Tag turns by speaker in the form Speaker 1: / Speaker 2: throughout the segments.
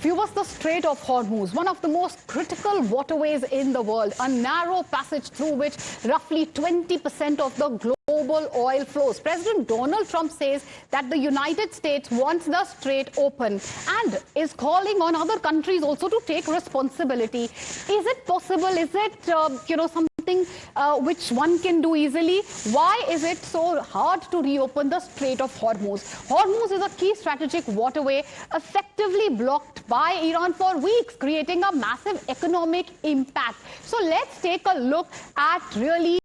Speaker 1: Viewers, the Strait of Hormuz, one of the most critical waterways in the world, a narrow passage through which roughly 20% of the global oil flows. President Donald Trump says that the United States wants the strait open and is calling on other countries also to take responsibility. Is it possible? Is it, something which one can do easily? Why is it so hard to reopen the Strait of Hormuz? Hormuz is a key strategic waterway effectively blocked by Iran for weeks, creating a massive economic impact. So let's take a look at really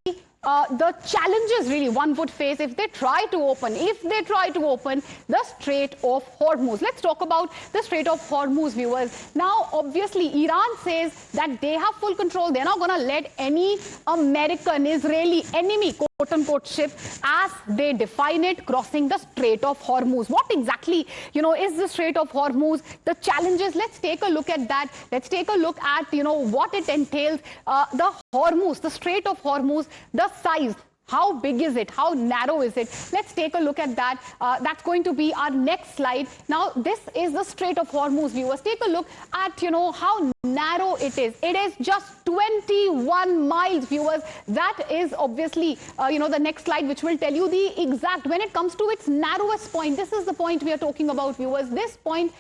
Speaker 1: the challenges really one would face if they try to open the Strait of Hormuz. Let's talk about the Strait of Hormuz, viewers. Now, obviously, Iran says that they have full control. They're not going to let any American, Israeli enemy, quote-unquote, ship, as they define it, crossing the Strait of Hormuz. What exactly, is the Strait of Hormuz? The challenges, let's take a look at that. Let's take a look at, what it entails. The Strait of Hormuz, the size. How big is it? How narrow is it? Let's take a look at that. That's going to be our next slide. Now, this is the Strait of Hormuz, viewers. Take a look at, how narrow it is. It is just 21 miles, viewers. That is obviously, the next slide, which will tell you the exact, when it comes to its narrowest point. This is the point we are talking about, viewers. This point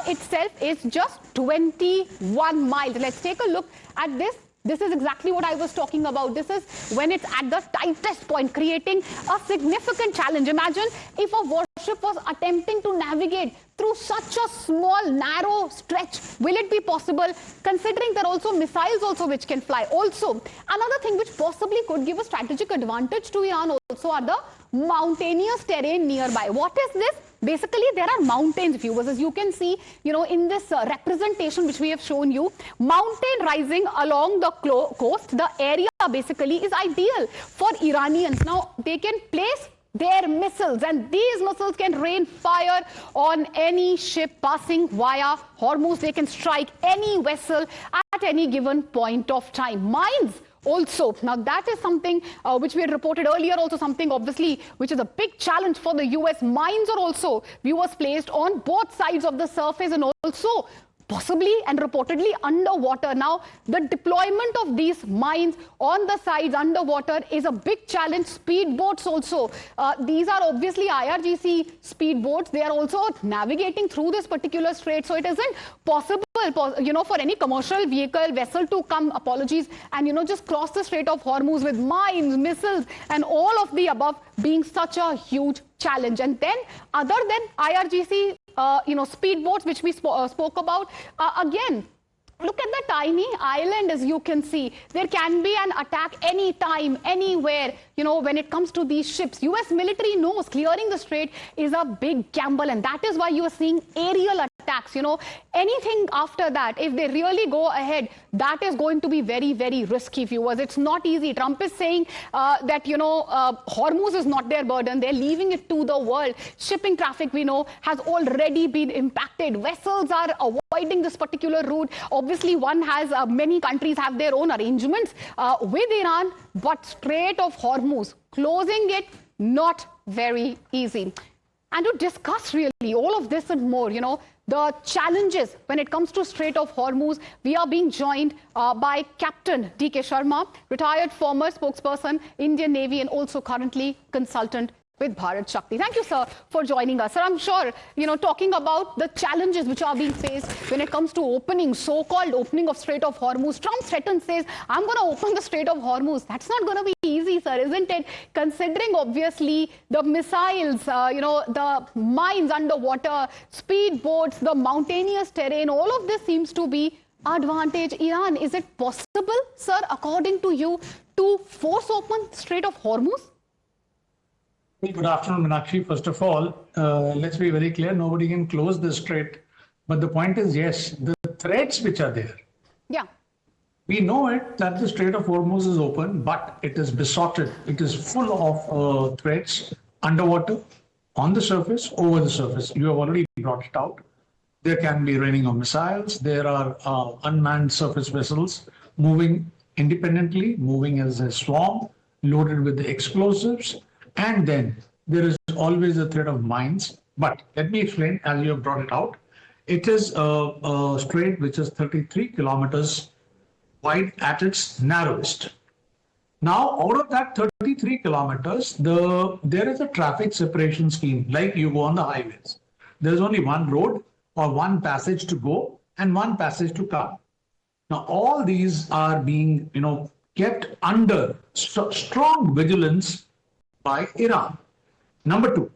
Speaker 1: itself is just 21 miles. Let's take a look at this. This is exactly what I was talking about. This is when it's at the tightest point, creating a significant challenge. Imagine if a warship was attempting to navigate through such a small, narrow stretch. Will it be possible? Considering there are also missiles also which can fly. Also, another thing which possibly could give a strategic advantage to Iran also are the mountainous terrain nearby. What is this? Basically, there are mountains, viewers, as you can see, in this representation which we have shown you, mountain rising along the coast. The area basically is ideal for Iranians. Now, they can place their missiles, and these missiles can rain fire on any ship passing via Hormuz. They can strike any vessel at any given point of time. Mines also. Now, that is something which we had reported earlier, also something obviously which is a big challenge for the US. Mines are also, viewers, placed on both sides of the surface and also possibly and reportedly underwater. Now, the deployment of these mines on the sides underwater is a big challenge. Speedboats also. These are obviously IRGC speedboats. They are also navigating through this particular strait. So it isn't possible, for any commercial vehicle, vessel to come, and, just cross the Strait of Hormuz with mines, missiles, and all of the above being such a huge challenge. And then, other than IRGC, speedboats, which we spoke about, again, look at the tiny island, as you can see. There can be an attack anytime, anywhere, when it comes to these ships. US military knows clearing the strait is a big gamble, and that is why you are seeing aerial attacks. Anything after that, if they really go ahead, that is going to be very, very risky, viewers. It's not easy. Trump is saying that, Hormuz is not their burden. They're leaving it to the world. Shipping traffic, we know, has already been impacted. Vessels are avoiding this particular route. Obviously, many countries have their own arrangements with Iran, but Strait of Hormuz, closing it, not very easy. And to discuss really all of this and more, the challenges when it comes to Strait of Hormuz, we are being joined by Captain D.K. Sharma, retired former spokesperson, Indian Navy, and also currently consultant with Bharat Shakti. Thank you, sir, for joining us. Sir, I'm sure, talking about the challenges which are being faced when it comes to so-called opening of Strait of Hormuz. Trump threatens, says, I'm going to open the Strait of Hormuz. That's not going to be easy, sir, isn't it? Considering, obviously, the missiles, the mines underwater, speedboats, the mountainous terrain, all of this seems to be advantage Iran. Is it possible, sir, according to you, to force open Strait of Hormuz?
Speaker 2: Well, good afternoon, Meenakshi. First of all, let's be very clear, nobody can close the strait. But the point is, yes, the threats which are there.
Speaker 1: Yeah.
Speaker 2: We know it that the Strait of Hormuz is open, but it is besotted. It is full of threats underwater, on the surface, over the surface. You have already brought it out. There can be raining of missiles. There are unmanned surface vessels moving independently, moving as a swarm, loaded with the explosives. And then there is always a threat of mines. But let me explain, as you have brought it out, It is a strait which is 33 kilometers wide at its narrowest. Now, out of that 33 kilometers, there is a traffic separation scheme, like you go on the highways. There's only one road or one passage to go and one passage to come. Now, all these are being, kept under strong vigilance by Iran. Number two,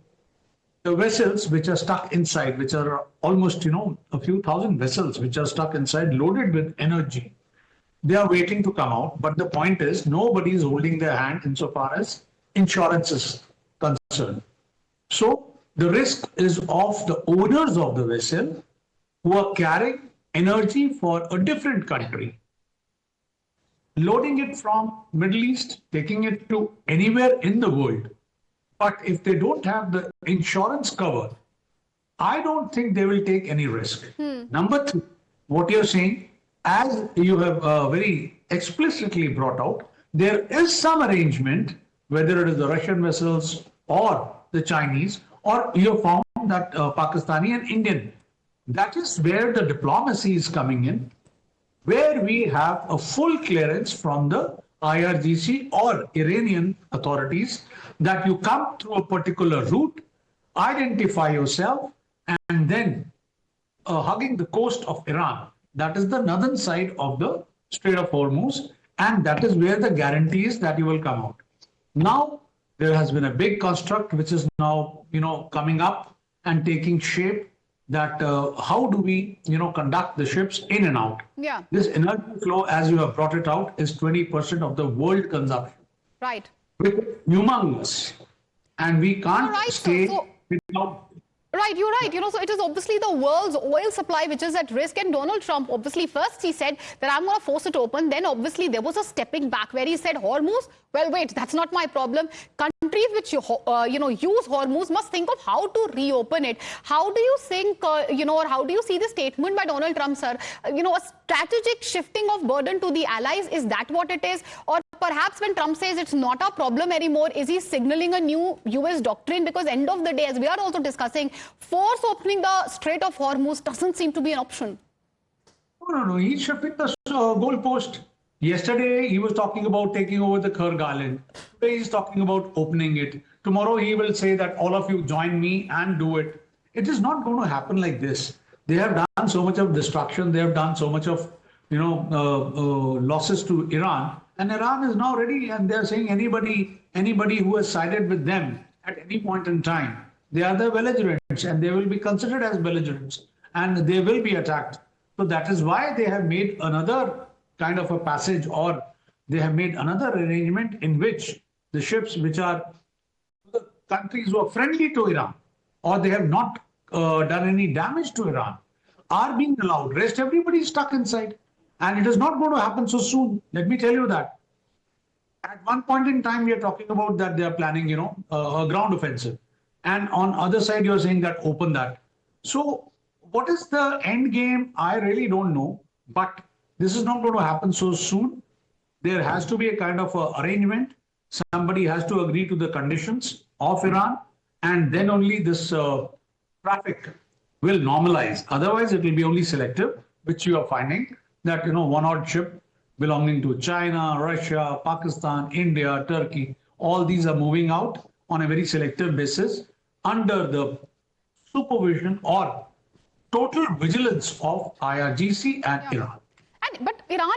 Speaker 2: the vessels which are stuck inside, which are almost, a few thousand vessels which are stuck inside, loaded with energy. They are waiting to come out. But the point is, nobody is holding their hand insofar as insurance is concerned. So the risk is of the owners of the vessel who are carrying energy for a different country, loading it from Middle East, taking it to anywhere in the world. But if they don't have the insurance cover, I don't think they will take any risk. Number two, what you're saying, as you have very explicitly brought out, there is some arrangement, whether it is the Russian vessels or the Chinese, or you have found that Pakistani and Indian. That is where the diplomacy is coming in, where we have a full clearance from the IRGC or Iranian authorities that you come through a particular route, identify yourself, and then hugging the coast of Iran. That is the northern side of the Strait of Hormuz, and that is where the guarantee is that you will come out. Now, there has been a big construct which is now, coming up and taking shape, that how do we, conduct the ships in and out.
Speaker 1: Yeah.
Speaker 2: This energy flow, as you have brought it out, is 20% of the world consumption.
Speaker 1: Right.
Speaker 2: Which is humongous. And we can't
Speaker 1: Right,
Speaker 2: stay
Speaker 1: so
Speaker 2: without.
Speaker 1: right, you're right. So it is obviously the world's oil supply which is at risk. And Donald Trump, obviously, first he said that I'm going to force it open. Then obviously there was a stepping back where he said Hormuz. Well, wait, that's not my problem. Countries which use Hormuz must think of how to reopen it. How do you think, or how do you see the statement by Donald Trump, sir? A strategic shifting of burden to the allies, is that what it is? Or perhaps when Trump says it's not a problem anymore, is he signaling a new US doctrine? Because end of the day, as we are also discussing, force opening the Strait of Hormuz doesn't seem to be an option.
Speaker 2: No. He's shifting the goalpost. Yesterday, he was talking about taking over the Kyrgyz Island. Today, he's talking about opening it. Tomorrow, he will say that all of you join me and do it. It is not going to happen like this. They have done so much of destruction. They have done so much of, losses to Iran. And Iran is now ready, and they're saying anybody who has sided with them at any point in time, they are the belligerents, and they will be considered as belligerents, and they will be attacked. So that is why they have made another kind of a passage, or they have made another arrangement in which the ships which are the countries who are friendly to Iran, or they have not done any damage to Iran, are being allowed. Rest, everybody is stuck inside. And it is not going to happen so soon. Let me tell you that. At one point in time, we are talking about that they are planning, a ground offensive. And on other side, you're saying that open that. So what is the end game? I really don't know. But this is not going to happen so soon. There has to be a kind of arrangement. Somebody has to agree to the conditions of Iran. And then only this traffic will normalize. Otherwise, it will be only selective, which you are finding that, one odd ship belonging to China, Russia, Pakistan, India, Turkey, all these are moving out on a very selective basis under the supervision or total vigilance of IRGC and Iran.
Speaker 1: But Iran,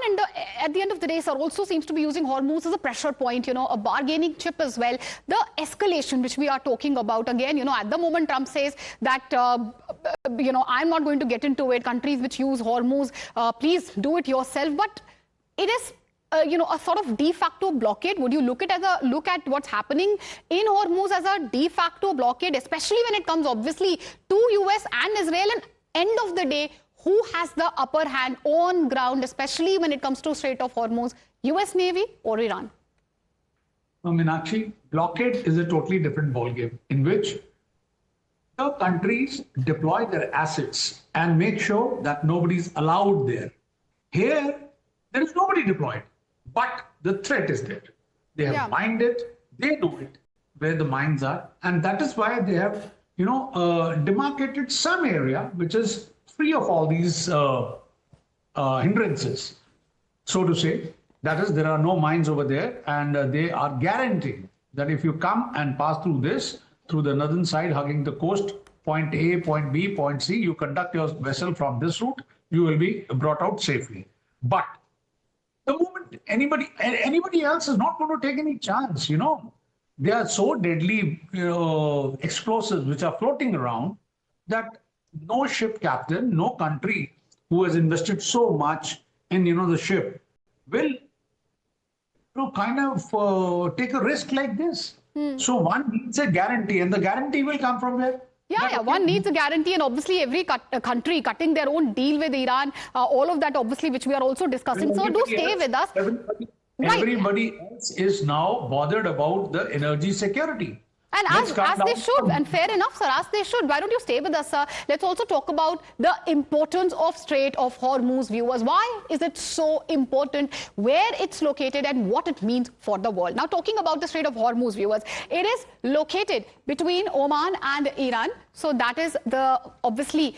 Speaker 1: at the end of the day, sir, also seems to be using Hormuz as a pressure point, a bargaining chip as well. The escalation which we are talking about, again, at the moment Trump says that, I'm not going to get into it. Countries which use Hormuz, please do it yourself. But it is, a sort of de facto blockade. Would you look at what's happening in Hormuz as a de facto blockade, especially when it comes, obviously, to US and Israel? And end of the day, who has the upper hand on ground, especially when it comes to Strait of Hormuz, US Navy or Iran?
Speaker 2: Meenakshi, blockade is a totally different ballgame in which the countries deploy their assets and make sure that nobody's allowed there. Here, there is nobody deployed, but the threat is there. They have mined it, they know it, where the mines are, and that is why they have, demarcated some area which is free of all these hindrances, so to say. That is, there are no mines over there, and they are guaranteeing that if you come and pass through this, through the northern side, hugging the coast, point A, point B, point C, you conduct your vessel from this route, you will be brought out safely. But the moment anybody else is not going to take any chance, they are so deadly explosives which are floating around that no ship captain, no country who has invested so much in the ship will kind of take a risk like this. So one needs a guarantee, and the guarantee will come from where?
Speaker 1: Yeah, one needs a guarantee, and obviously every country cutting their own deal with Iran, all of that obviously, which we are also discussing. So do stay with us.
Speaker 2: Everybody else is now bothered about the energy security.
Speaker 1: And as they should, and fair enough, sir, as they should. Why don't you stay with us, sir? Let's also talk about the importance of Strait of Hormuz, viewers. Why is it so important, where it's located, and what it means for the world? Now, talking about the Strait of Hormuz, viewers, it is located between Oman and Iran. So that is obviously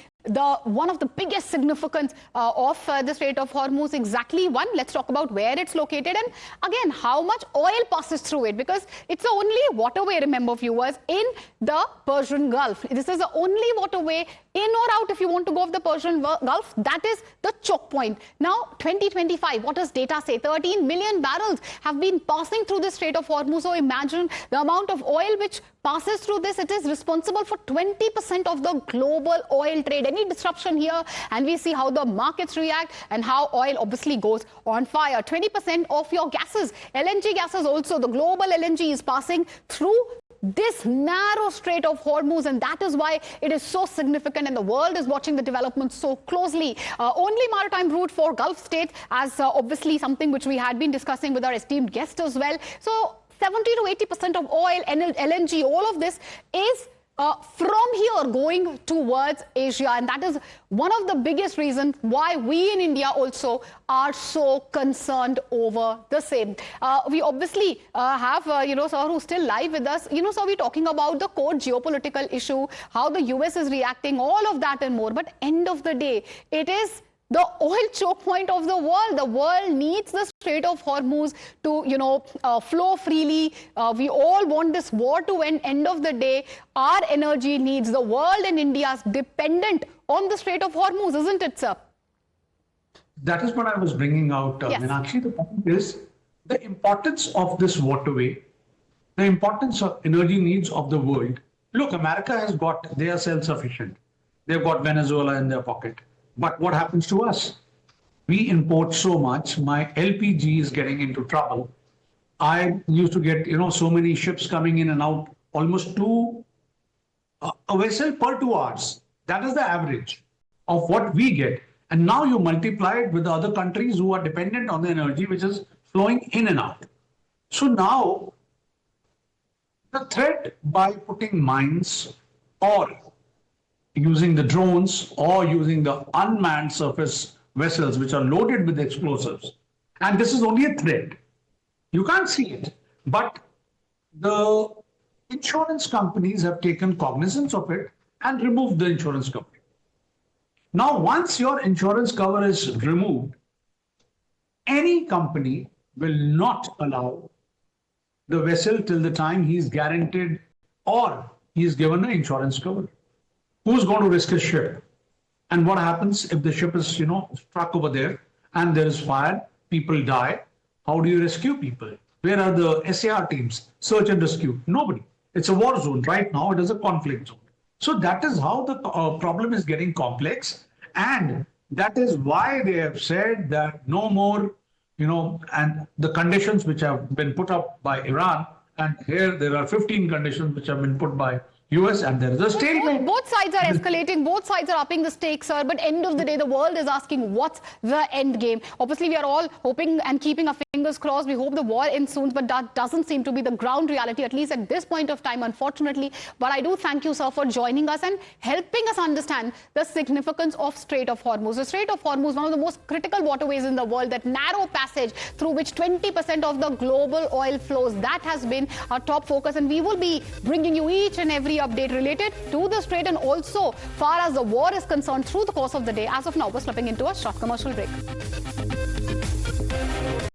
Speaker 1: one of the biggest significance of the Strait of Hormuz. Exactly one. Let's talk about where it's located, and again how much oil passes through it, because it's the only waterway, remember viewers, in the Persian Gulf. This is the only waterway in or out if you want to go of the Persian Gulf. That is the choke point. Now 2025, what does data say? 13 million barrels have been passing through the Strait of Hormuz. So imagine the amount of oil which passes through this. It is responsible for 20% of the global oil trade. Any disruption here, and we see how the markets react and how oil obviously goes on fire. 20% of your gases, LNG gases also, the global LNG is passing through this narrow Strait of Hormuz, and that is why it is so significant, and the world is watching the developments so closely. Only maritime route for Gulf states, as obviously something which we had been discussing with our esteemed guest as well. So 70 to 80% of oil, LNG, all of this is from here going towards Asia, and that is one of the biggest reasons why we in India also are so concerned over the same. We obviously have, sir, who's still live with us. Sir, we're talking about the core geopolitical issue, how the US is reacting, all of that and more. But end of the day, it is the oil choke point of the world. The world needs the Strait of Hormuz to, flow freely. We all want this war to end. End of the day, our energy needs, the world and India is dependent on the Strait of Hormuz, isn't it, sir?
Speaker 2: That is what I was bringing out,
Speaker 1: Yes.
Speaker 2: Meenakshi. The point is the importance of this waterway, the importance of energy needs of the world. Look, America has they are self-sufficient. They've got Venezuela in their pocket. But what happens to us? We import so much. My LPG is getting into trouble. I used to get, so many ships coming in and out, almost a vessel per 2 hours. That is the average of what we get. And now you multiply it with the other countries who are dependent on the energy which is flowing in and out. So now the threat by putting mines or using the drones or using the unmanned surface vessels which are loaded with explosives. And this is only a threat. You can't see it. But the insurance companies have taken cognizance of it and removed the insurance cover. Now, once your insurance cover is removed, any company will not allow the vessel till the time he is guaranteed or he is given an insurance cover. Who's going to risk his ship? And what happens if the ship is, struck over there and there is fire, people die? How do you rescue people? Where are the SAR teams? Search and rescue? Nobody. It's a war zone. Right now, it is a conflict zone. So that is how the problem is getting complex. And that is why they have said that no more, and the conditions which have been put up by Iran, and here there are 15 conditions which have been put by US, and there is a stalemate.
Speaker 1: Both sides are escalating, both sides are upping the stakes, sir. But end of the day, the world is asking what's the end game. Obviously, we are all hoping and keeping our fingers fingers crossed. We hope the war ends soon, but that doesn't seem to be the ground reality, at least at this point of time, unfortunately. But I do thank you, sir, for joining us and helping us understand the significance of Strait of Hormuz. The Strait of Hormuz, one of the most critical waterways in the world, that narrow passage through which 20% of the global oil flows. That has been our top focus, and we will be bringing you each and every update related to the Strait and also far as the war is concerned through the course of the day. As of now, we're slipping into a short commercial break.